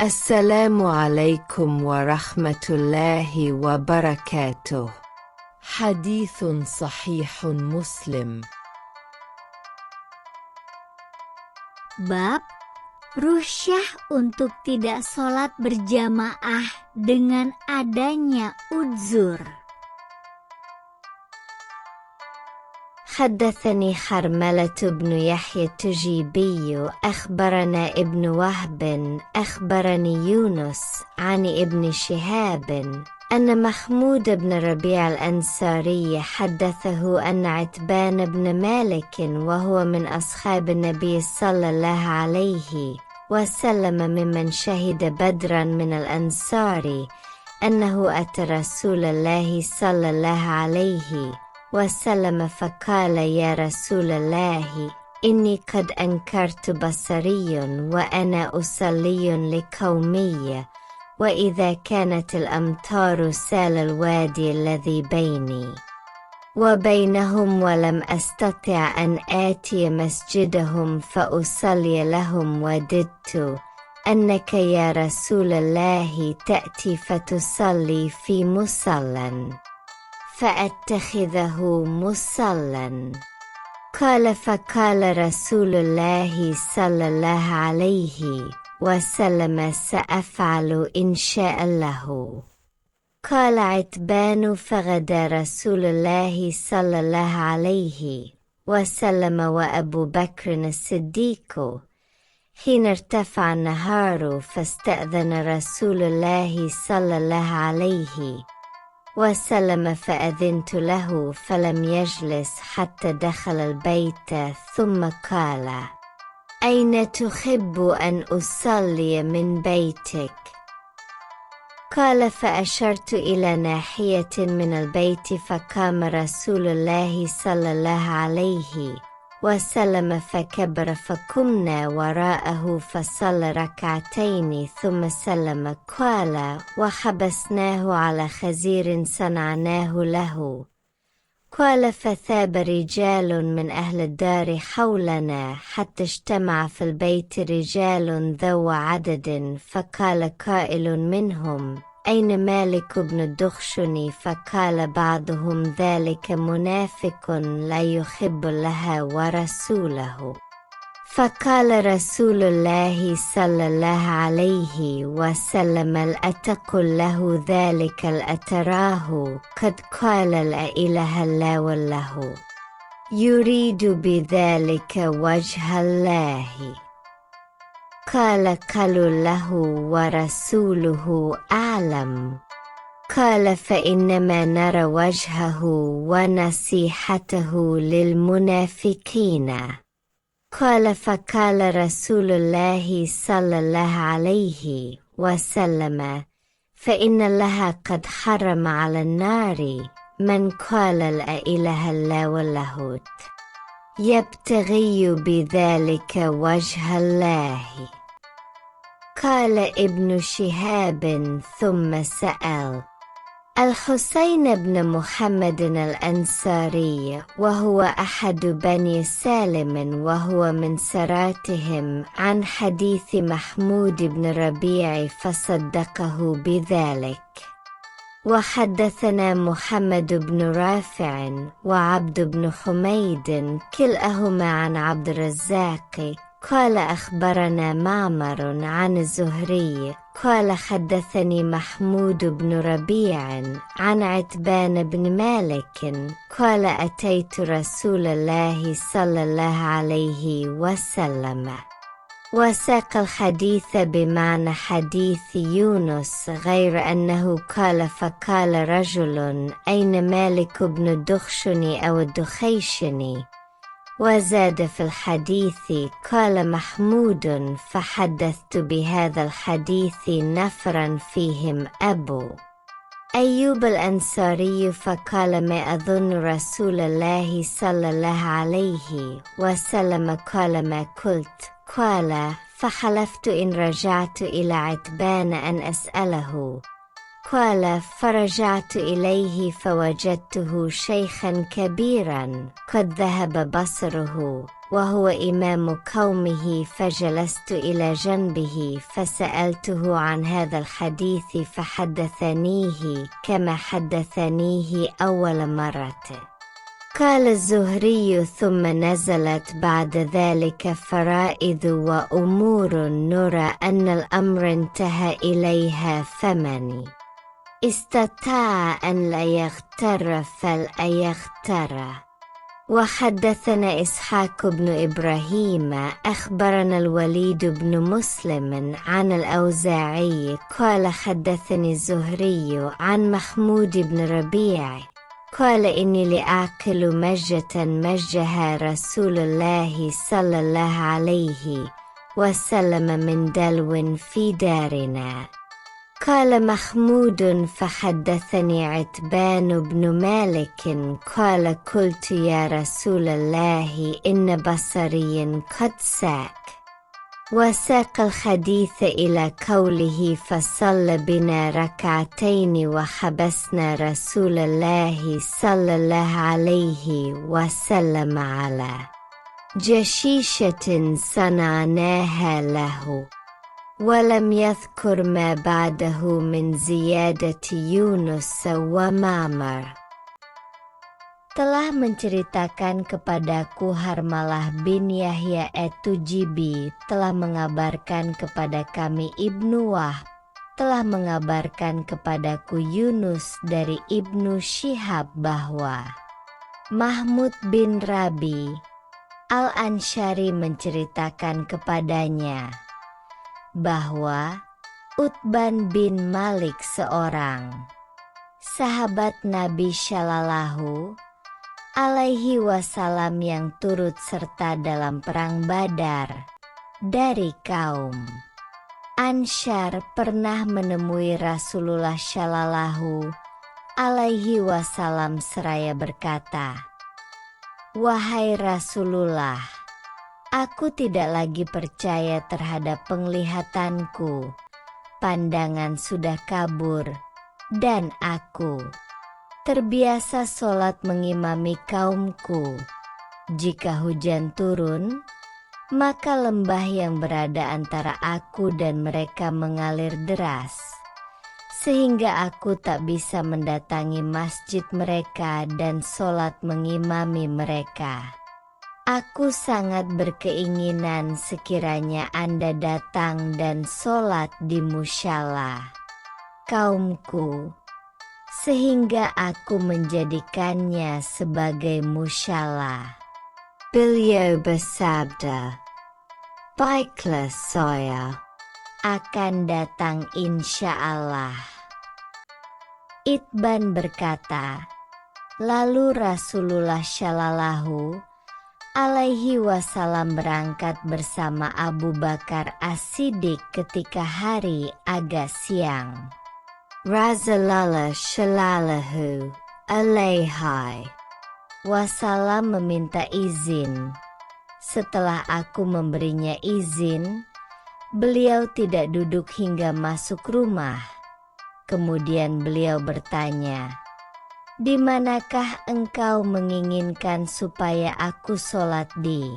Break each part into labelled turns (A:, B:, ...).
A: السلام عليكم ورحمة الله وبركاته. حديث صحيح مسلم.
B: Bab rusyah untuk tidak sholat berjamaah dengan adanya udzur.
C: حدثني حرملة بن يحيى التجيبي أخبرنا ابن وهب أخبرني يونس عن ابن شهاب أن محمود بن ربيع الأنصاري حدثه أن عتبان بن مالك وهو من أصحاب النبي صلى الله عليه وسلم ممن شهد بدرا من الأنصار أنه أتى رسول الله صلى الله عليه وسلم فقال يا رسول الله إني قد أنكرت بصري وأنا أصلي لقومي وإذا كانت الأمطار سال الوادي الذي بيني وبينهم ولم أستطع أن آتي مسجدهم فأصلي لهم وددت أنك يا رسول الله تأتي فتصلي في مصلى فأتخذه مصلى. قال فقال رسول الله صلى الله عليه وسلم سأفعل إن شاء الله. قال عتبان فغدا رسول الله صلى الله عليه وسلم وأبو بكر الصديق حين ارتفع النهار فاستأذن رسول الله صلى الله عليه وسلم فأذنت له فلم يجلس حتى دخل البيت ثم قال أين تحب أن أصلي من بيتك؟ قال فأشرت إلى ناحية من البيت فقام رسول الله صلى الله عليه وسلم فكبر فقمنا وراءه فصلى ركعتين ثم سلم. قال وحبسناه على خزير صنعناه له. قال فثاب رجال من أهل الدار حولنا حتى اجتمع في البيت رجال ذو عدد فقال قائل منهم أين مالك بن الدخشني؟ فقال بعضهم ذلك منافق لا يحب الله ورسوله. فقال رسول الله صلى الله عليه وسلم أتقل له ذلك أتراه قد قال لا إله إلا الله يريد بذلك وجه الله؟ قال قالوا له ورسوله أعلم. قال فإنما نرى وجهه ونصيحته للمنافقين. قال فقال رسول الله صلى الله عليه وسلم فإن الله قد حرم على النار من قال لا إله إلا الله يبتغي بذلك وجه الله. قال ابن شهاب ثم سأل الحسين بن محمد الأنصاري وهو أحد بني سالم وهو من سراتهم عن حديث محمود بن ربيع فصدقه بذلك. وحدثنا محمد بن رافع وعبد بن حميد كلاهما عن عبد الرزاق قال أخبرنا معمر عن الزهري قال حدثني محمود بن ربيع عن عتبان بن مالك قال أتيت رسول الله صلى الله عليه وسلم وساق الحديث بمعنى حديث يونس غير أنه قال فقال رجل أين مالك بن الدخشني أو الدخيشني؟ وزاد في الحديث قال محمود فحدثت بهذا الحديث نفرا فيهم أبو أيوب الأنصاري فقال ما أظن رسول الله صلى الله عليه وسلم قال ما قلت. قال فحلفت إن رجعت إلى عتبان أن أسأله. قال فرجعت إليه فوجدته شيخا كبيرا قد ذهب بصره وهو إمام قومه، فجلست إلى جنبه فسألته عن هذا الحديث فحدثنيه كما حدثنيه أول مرة. قال الزهري ثم نزلت بعد ذلك فرائض وأمور نرى أن الأمر انتهى إليها، فمن استطاع أن لا يغتر فلا يغتر. وحدثنا إسحاق بن إبراهيم أخبرنا الوليد بن مسلم عن الأوزاعي قال حدثني الزهري عن محمود بن ربيع قال إني لأعقل مجة مجها رسول الله صلى الله عليه وسلم من دلو في دارنا. قال محمود فحدثني عتبان بن مالك قال قلت يا رسول الله إن بصري قد ساك، وساق الحديث إلى قوله فصلى بنا ركعتين وحبسنا رسول الله صلى الله عليه وسلم على جشيشة صنعناها له، ولم يذكر ما بعده من زيادة يونس ومعمر. Telah menceritakan kepadaku Harmalah bin Yahya at-Tujibi telah mengabarkan kepada kami Ibnu Wahb telah mengabarkan kepadaku Yunus dari Ibnu Syihab bahwa Mahmud bin Rabi al-Ansyari menceritakan kepadanya bahwa Utban bin Malik seorang sahabat Nabi Shallallahu alaihi wasallam yang turut serta dalam perang Badar dari kaum Ansyar pernah menemui Rasulullah Shallallahu alaihi wasallam seraya berkata, "Wahai Rasulullah, aku tidak lagi percaya terhadap penglihatanku, pandangan sudah kabur, dan aku terbiasa sholat mengimami kaumku. Jika hujan turun, maka lembah yang berada antara aku dan mereka mengalir deras, sehingga aku tak bisa mendatangi masjid mereka dan sholat mengimami mereka. Aku sangat berkeinginan sekiranya Anda datang dan sholat di musyala kaumku, sehingga aku menjadikannya sebagai musyala." Beliau bersabda, "Baiklah saya akan datang insya Allah." Itban berkata, lalu Rasulullah Shallallahu alaihi wasallam berangkat bersama Abu Bakar As-Siddiq ketika hari agak siang. Rasulullah Shallallahu alaihi wasallam meminta izin. Setelah aku memberinya izin, beliau tidak duduk hingga masuk rumah. Kemudian beliau bertanya, "Di manakah engkau menginginkan supaya aku sholat di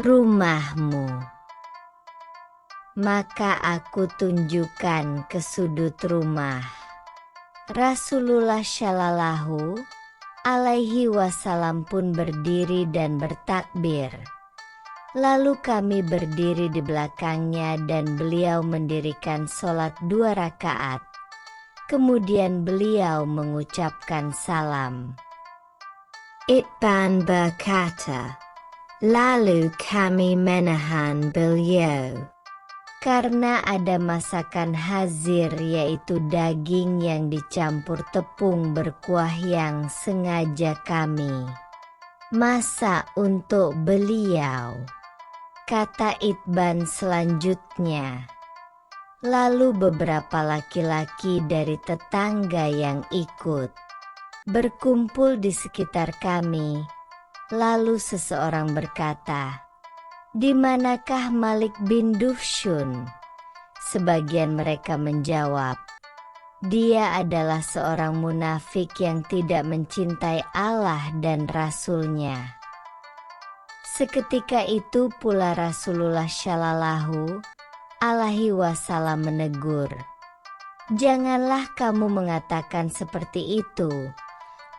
C: rumahmu?" Maka aku tunjukkan ke sudut rumah. Rasulullah Shallallahu alaihi wasallam pun berdiri dan bertakbir. Lalu kami berdiri di belakangnya dan beliau mendirikan sholat 2 rakaat. Kemudian beliau mengucapkan salam. Itban berkata, lalu kami menahan beliau, karena ada masakan hazir yaitu daging yang dicampur tepung berkuah yang sengaja kami masak untuk beliau. Kata Itban selanjutnya, lalu beberapa laki-laki dari tetangga yang ikut berkumpul di sekitar kami. Lalu seseorang berkata, "Di manakah Malik bin Duhsyun?" Sebagian mereka menjawab, Dia adalah seorang munafik yang tidak mencintai Allah dan Rasul-Nya. Seketika itu pula Rasulullah Shallallahu Alaihi Wasallam menegur, "Janganlah kamu mengatakan seperti itu.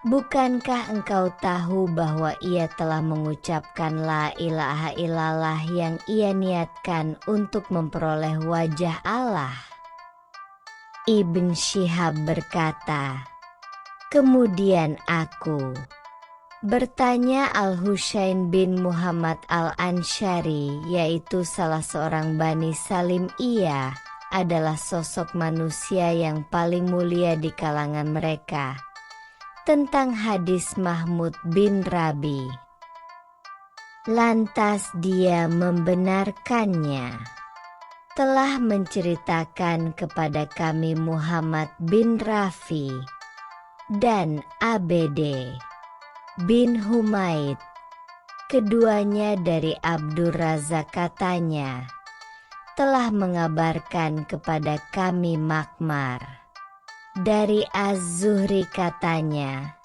C: Bukankah engkau tahu bahwa ia telah mengucapkan la ilaha illallah yang ia niatkan untuk memperoleh wajah Allah?" Ibn Syihab berkata, "Kemudian aku bertanya Al-Husain bin Muhammad Al-Ansyari, yaitu salah seorang Bani Salim. Ia adalah sosok manusia yang paling mulia di kalangan mereka, tentang hadis Mahmud bin Rabi. Lantas dia membenarkannya. Telah menceritakan kepada kami Muhammad bin Rafi dan ABD bin Humaid, keduanya dari Abdur Razak, katanya, telah mengabarkan kepada kami Makmar dari Az-Zuhri, katanya,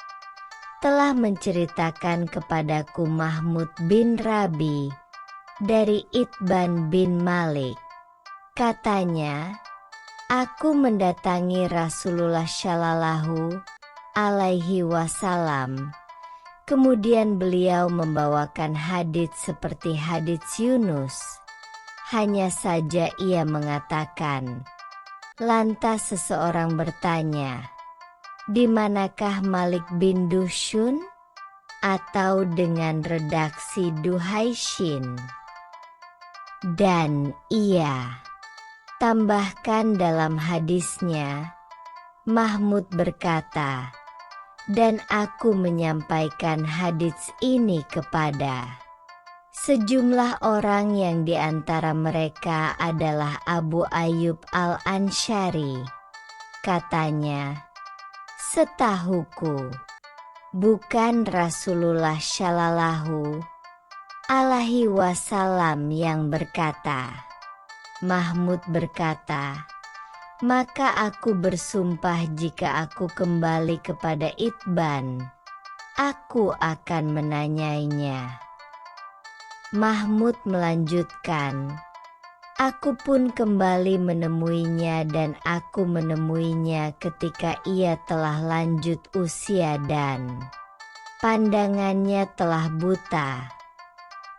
C: telah menceritakan kepadaku Mahmud bin Rabi dari Itban bin Malik, katanya, aku mendatangi Rasulullah Shallallahu Alaihi Wasallam. Kemudian beliau membawakan hadits seperti hadits Yunus. Hanya saja ia mengatakan, lantas seseorang bertanya, di manakah Malik bin Dushun? Atau dengan redaksi Duhaishin. Dan ia tambahkan dalam hadisnya, Mahmud berkata, dan aku menyampaikan hadits ini kepada sejumlah orang yang diantara mereka adalah Abu Ayyub Al-Ansyari. Katanya, setahuku, bukan Rasulullah Shallallahu Alaihi Wasallam yang berkata. Mahmud berkata, maka aku bersumpah jika aku kembali kepada Itban, aku akan menanyainya. Mahmud melanjutkan, aku pun kembali menemuinya dan aku menemuinya ketika ia telah lanjut usia dan pandangannya telah buta.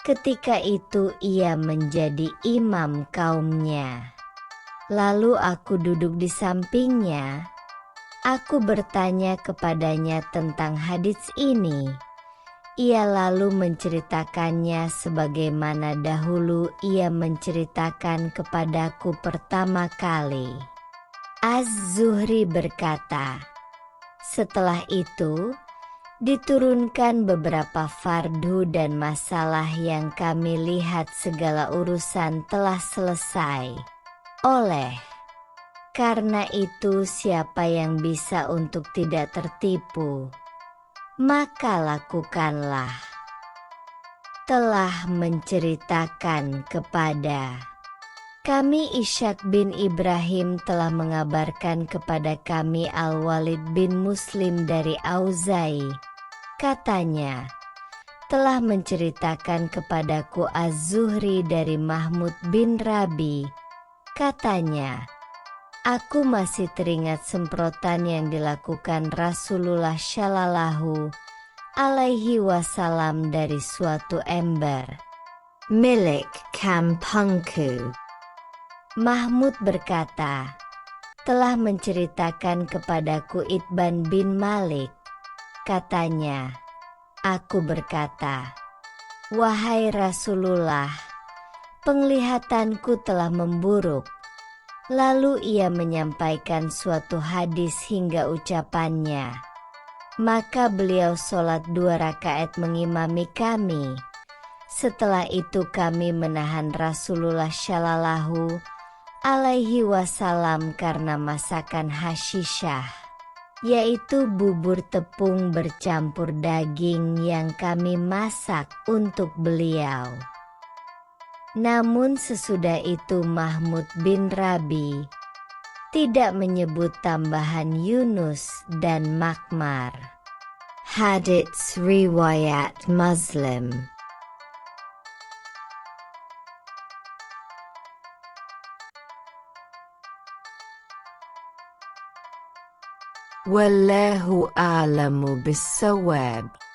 C: Ketika itu ia menjadi imam kaumnya. Lalu aku duduk di sampingnya. Aku bertanya kepadanya tentang hadits ini. Ia lalu menceritakannya sebagaimana dahulu ia menceritakan kepadaku pertama kali. Az-Zuhri berkata, setelah itu, diturunkan beberapa fardu dan masalah yang kami lihat segala urusan telah selesai. Karena itu siapa yang bisa untuk tidak tertipu, maka lakukanlah. Telah menceritakan kepada kami Ishaq bin Ibrahim telah mengabarkan kepada kami Al-Walid bin Muslim dari Auzai. Katanya, telah menceritakan kepadaku Az-Zuhri dari Mahmud bin Rabi. Katanya, aku masih teringat semprotan yang dilakukan Rasulullah Shallallahu Alaihi Wasallam dari suatu ember milik kampungku. Mahmud berkata, telah menceritakan kepadaku Itban bin Malik. Katanya, aku berkata, wahai Rasulullah, penglihatanku telah memburuk. Lalu ia menyampaikan suatu hadis hingga ucapannya. Maka beliau sholat 2 rakaat mengimami kami. Setelah itu kami menahan Rasulullah Shallallahu Alaihi Wasallam karena masakan hasyishah, yaitu bubur tepung bercampur daging yang kami masak untuk beliau. Namun sesudah itu Mahmud bin Rabi tidak menyebut tambahan Yunus dan Makmar.
A: Hadits riwayat Muslim. Wallahu a'lamu bis-shawab.